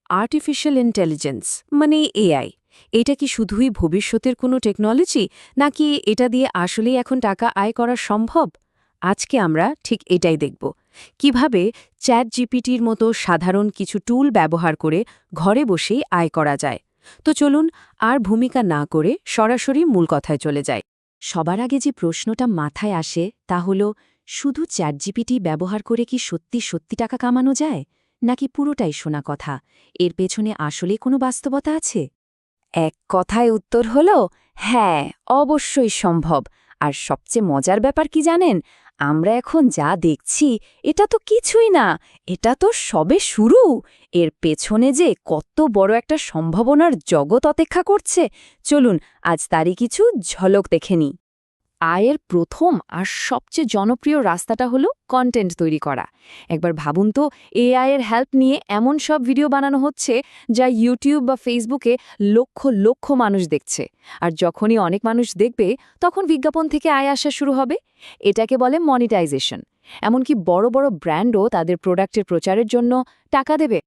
Artificial intelligence মানে AI, এটা কি শুধুই ভবিষ্যতের কোনো টেকনোলজি, নাকি এটা দিয়ে আসলেই এখন টাকা আয় করা সম্ভব? আজকে আমরা ঠিক এটাই দেখব। কিভাবে চ্যাট জিপিটির মতো সাধারণ কিছু টুল ব্যবহার করে ঘরে বসেই আয় করা যায়। তো চলুন আর ভূমিকা না করে সরাসরি মূল কথায় চলে যাই। সবার আগে যে প্রশ্নটা মাথায় আসে তা হল, শুধু চ্যাট জিপিটি ব্যবহার করে কি সত্যি সত্যি টাকা কামানো যায়, নাকি পুরোটাই শোনা কথা? এর পেছনে আসলে কোনো বাস্তবতা আছে? এক কথায় উত্তর হল হ্যাঁ, অবশ্যই সম্ভব। আর সবচেয়ে মজার ব্যাপার কি জানেন? আমরা এখন যা দেখছি এটা তো কিছুই না, এটা তো সবে শুরু। এর পেছনে যে কত বড় একটা সম্ভাবনার জগৎ অপেক্ষা করছে, চলুন আজ তারই কিছু ঝলক দেখে নিই। আয়ের প্রথম আর সবচেয়ে জনপ্রিয় রাস্তাটা হলো কন্টেন্ট তৈরি করা। একবার ভাবুন তো, এআই এর হেল্প নিয়ে এমন সব ভিডিও বানানো হচ্ছে যা ইউটিউব বা ফেসবুকে লক্ষ লক্ষ মানুষ দেখছে। আর যখনই অনেক মানুষ দেখবে, তখন বিজ্ঞাপন থেকে আয় আসা শুরু হবে। এটাকে বলে মনিটাইজেশন। এমনকি বড় বড় ব্র্যান্ডও তাদের প্রোডাক্টের প্রচারের জন্য টাকা দেবে।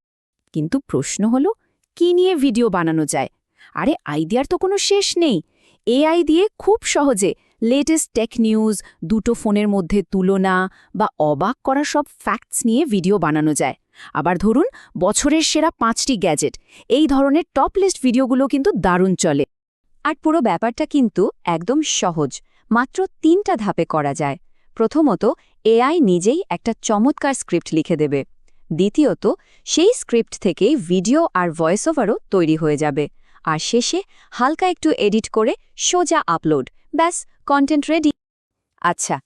কিন্তু প্রশ্ন হলো, কি নিয়ে ভিডিও বানানো যায়? আরে আইডিয়ার তো কোনো শেষ নেই। এআই দিয়ে খুব সহজে লেটেস্ট টেক নিউজ, দুটো ফোনের মধ্যে তুলনা বা অবাক করা সব ফ্যাক্টস নিয়ে ভিডিও বানানো যায়। আবার ধরুন, বছরের সেরা 5টি গ্যাজেট, এই ধরনের টপ লিস্ট ভিডিওগুলো কিন্তু দারুণ চলে। আর পুরো ব্যাপারটা কিন্তু একদম সহজ, মাত্র 3টা ধাপে করা যায়। প্রথমত, এআই নিজেই একটা চমৎকার স্ক্রিপ্ট লিখে দেবে। দ্বিতীয়ত, সেই স্ক্রিপ্ট থেকেই ভিডিও আর ভয়েস ওভারও তৈরি হয়ে যাবে। আর শেষে হালকা একটু এডিট করে সোজা আপলোড, ব্যাস, কন্টেন্ট রেডি। আচ্ছা,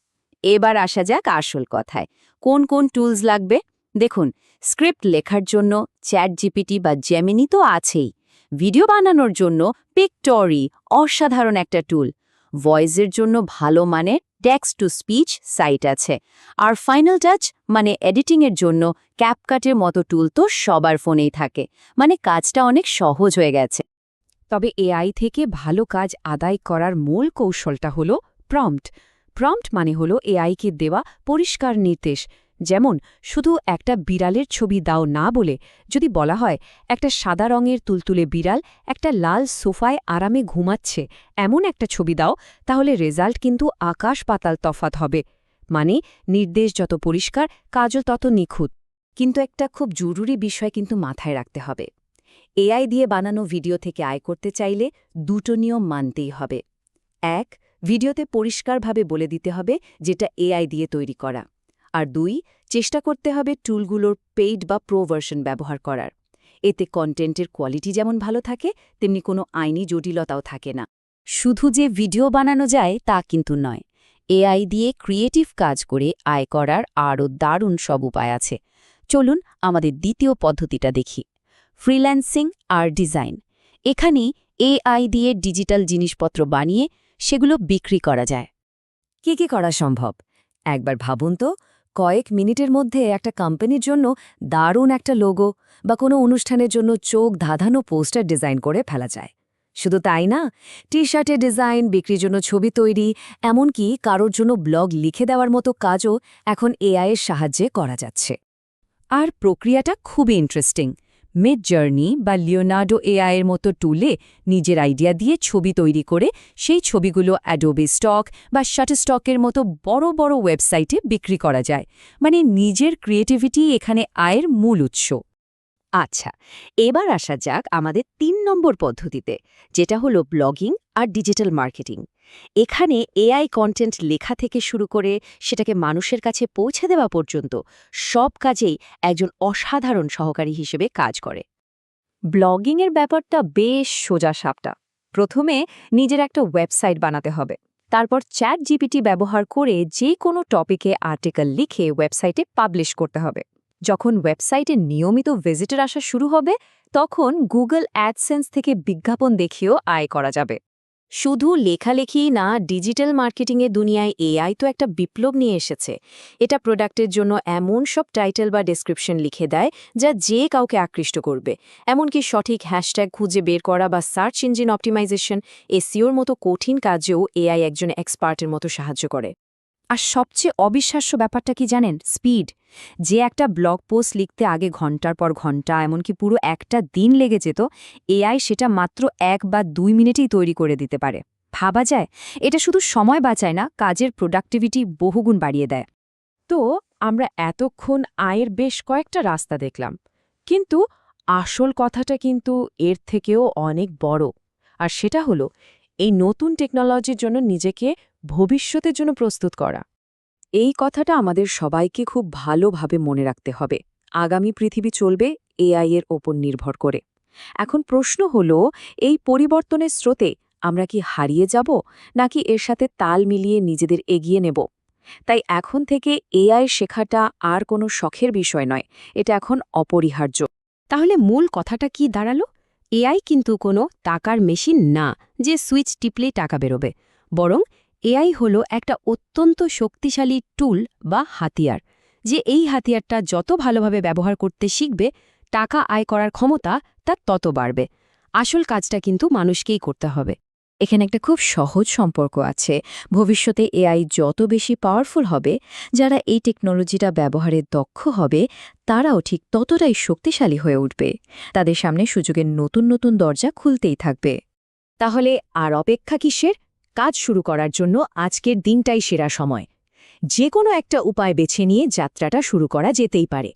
এবার আসা যাক আসল কথায়। কোন কোন টুলস লাগবে? দেখুন, স্ক্রিপ্ট লেখার জন্য চ্যাট জিপিটি বা জেমিনি তো আছেই। ভিডিও বানানোর জন্য পিকটরি, অসাধারণ একটা টুল। ভয়েসের জন্য ভালো মানের টেক্সট টু স্পিচ সাইট আছে। আর ফাইনাল টাচ মানে এডিটিংয়ের জন্য ক্যাপকাটের মতো টুল তো সবার ফোনেই থাকে। মানে কাজটা অনেক সহজ হয়ে গেছে। তবে এআই থেকে ভালো কাজ আদায় করার মূল কৌশলটা হল প্রম্পট। প্রম্পট মানে হল এআইকে দেওয়া পরিষ্কার নির্দেশ। যেমন, শুধু একটা বিড়ালের ছবি দাও না বলে যদি বলা হয়, একটা সাদা রঙের তুলতুলে বিড়াল একটা লাল সোফায় আরামে ঘুমাচ্ছে, এমন একটা ছবি দাও, তাহলে রেজাল্ট কিন্তু আকাশ পাতাল তফাৎ হবে। মানে নির্দেশ যত পরিষ্কার, কাজও তত নিখুঁত। কিন্তু একটা খুব জরুরি বিষয় কিন্তু মাথায় রাখতে হবে। এআই দিয়ে বানানো ভিডিও থেকে আয় করতে চাইলে দুটো নিয়ম মানতেই হবে। এক, ভিডিওতে পরিষ্কারভাবে বলে দিতে হবে যেটা এআই দিয়ে তৈরি করা। আর দুই, চেষ্টা করতে হবে টুলগুলোর পেইড বা প্রো ভার্সন ব্যবহার করার। এতে কন্টেন্টের কোয়ালিটি যেমন ভালো থাকে, তেমনি কোনো আইনি জটিলতাও থাকে না। শুধু যে ভিডিও বানানো যায় তা কিন্তু নয়। এআই দিয়ে ক্রিয়েটিভ কাজ করে আয় করার আরও দারুণ সব উপায় আছে। চলুন আমাদের দ্বিতীয় পদ্ধতিটা দেখি, ফ্রিল্যান্সিং আর ডিজাইন। এখানে এআই দিয়ে ডিজিটাল জিনিসপত্র বানিয়ে সেগুলো বিক্রি করা যায়। কি করা সম্ভব? একবার ভাবুন তো, কয়েক মিনিটের মধ্যে একটা কোম্পানির জন্য দারুণ একটা লোগো বা কোনো অনুষ্ঠানের জন্য চোখ ধাঁধানো পোস্টার ডিজাইন করে ফেলা যায়। শুধু তাই না, টি শার্টের ডিজাইন, বিক্রির জন্য ছবি তৈরি, এমনকি কারোর জন্য ব্লগ লিখে দেওয়ার মতো কাজও এখন এআইয়ের সাহায্যে করা যাচ্ছে। আর প্রক্রিয়াটা খুবই ইন্টারেস্টিং। মিডজার্নি বা লিওনার্ডো এআইয়ের মতো টুলে নিজের আইডিয়া দিয়ে ছবি তৈরি করে সেই ছবিগুলো অ্যাডোবে স্টক বা শাটারস্টকের মতো বড় বড় ওয়েবসাইটে বিক্রি করা যায়। মানে নিজের ক্রিয়েটিভিটি এখানে আয়ের মূল উৎস। আচ্ছা, এবার আসা যাক আমাদের ৩ নম্বর পদ্ধতিতে, যেটা হলো ব্লগিং আর ডিজিটাল মার্কেটিং। এখানে এআই কন্টেন্ট লেখা থেকে শুরু করে সেটাকে মানুষের কাছে পৌঁছে দেওয়া পর্যন্ত সব কাজেই একজন অসাধারণ সহকারী হিসেবে কাজ করে। ব্লগিংয়ের ব্যাপারটা বেশ সোজাসাপটা। প্রথমে নিজের একটা ওয়েবসাইট বানাতে হবে। তারপর চ্যাট জিপিটি ব্যবহার করে যে কোনো টপিকে আর্টিকেল লিখে ওয়েবসাইটে পাবলিশ করতে হবে। যখন ওয়েবসাইটে নিয়মিত ভিজিটর আসা শুরু হবে, তখন গুগল অ্যাডসেন্স থেকে বিজ্ঞাপন দেখিয়েও আয় করা যাবে। শুধু লেখালেখিই না, ডিজিটাল মার্কেটিংয়ের দুনিয়ায় এআই তো একটা বিপ্লব নিয়ে এসেছে। এটা প্রোডাক্টের জন্য এমন সব টাইটেল বা ডেসক্রিপশন লিখে দেয় যা যে কাউকে আকৃষ্ট করবে। এমনকি সঠিক হ্যাশট্যাগ খুঁজে বের করা বা সার্চ ইঞ্জিন অপটিমাইজেশন, এসইওর মতো কঠিন কাজেও এআই একজন এক্সপার্টের মতো সাহায্য করে। আর সবচেয়ে অবিশ্বাস্য ব্যাপারটা কি জানেন? স্পিড। যে একটা ব্লগ পোস্ট লিখতে আগে ঘন্টার পর ঘন্টা, এমনকি পুরো একটা দিন লেগে যেত, এআই সেটা মাত্র 1 বা 2 মিনিটেই তৈরি করে দিতে পারে। ভাবা যায়? এটা শুধু সময় বাঁচায় না, কাজের প্রোডাক্টিভিটি বহুগুণ বাড়িয়ে দেয়। তো আমরা এতক্ষণ আয়ের বেশ কয়েকটা রাস্তা দেখলাম, কিন্তু আসল কথাটা কিন্তু এর থেকেও অনেক বড়। আর সেটা হলো এই নতুন টেকনোলজির জন্য নিজেকে ভবিষ্যতের জন্য প্রস্তুত করা। এই কথাটা আমাদের সবাইকে খুব ভালোভাবে মনে রাখতে হবে। আগামী পৃথিবী চলবে এআই এর ওপর নির্ভর করে। এখন প্রশ্ন হলো, এই পরিবর্তনের স্রোতে আমরা কি হারিয়ে যাব, নাকি এর সাথে তাল মিলিয়ে নিজেদের এগিয়ে নেব? তাই এখন থেকে এআই শেখাটা আর কোনো শখের বিষয় নয়, এটা এখন অপরিহার্য। তাহলে মূল কথাটা কি দাঁড়ালো? এআই কিন্তু কোনো টাকার মেশিন না যে সুইচ টিপলেই টাকা বেরোবে। বরং এআই হলো একটা অত্যন্ত শক্তিশালী টুল বা হাতিয়ার, যে এই হাতিয়ারটা যত ভালোভাবে ব্যবহার করতে শিখবে, টাকা আয় করার ক্ষমতা তার তত বাড়বে। আসল কাজটা কিন্তু মানুষকেই করতে হবে। এখানে একটা খুব সহজ সম্পর্ক আছে। ভবিষ্যতে এআই যত বেশি পাওয়ারফুল হবে, যারা এই টেকনোলজিটা ব্যবহারে দক্ষ হবে, তারাও ঠিক ততটাই শক্তিশালী হয়ে উঠবে। তাদের সামনে সুযোগের নতুন নতুন দরজা খুলতেই থাকবে। তাহলে আর অপেক্ষা কিসের? কাজ শুরু করার জন্য আজকের দিনটাই সেরা সময়। যে কোনো একটা উপায় বেছে নিয়ে যাত্রাটা শুরু করা যেতেই পারে।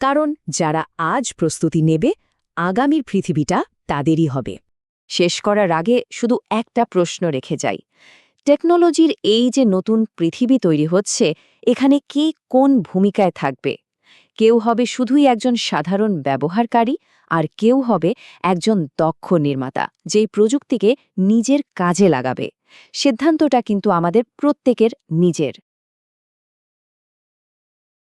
কারণ যারা আজ প্রস্তুতি নেবে, আগামীর পৃথিবীটা তাদেরই হবে। শেষ করার আগে শুধু একটা প্রশ্ন রেখে যাই। টেকনোলজির এই যে নতুন পৃথিবী তৈরি হচ্ছে, এখানে কে কোন ভূমিকায় থাকবে? কেউ হবে শুধুই একজন সাধারণ ব্যবহারকারী, আর কেউ হবে একজন দক্ষ নির্মাতা, যেই প্রযুক্তিকে নিজের কাজে লাগাবে। সিদ্ধান্তটা কিন্তু আমাদের প্রত্যেকের নিজের।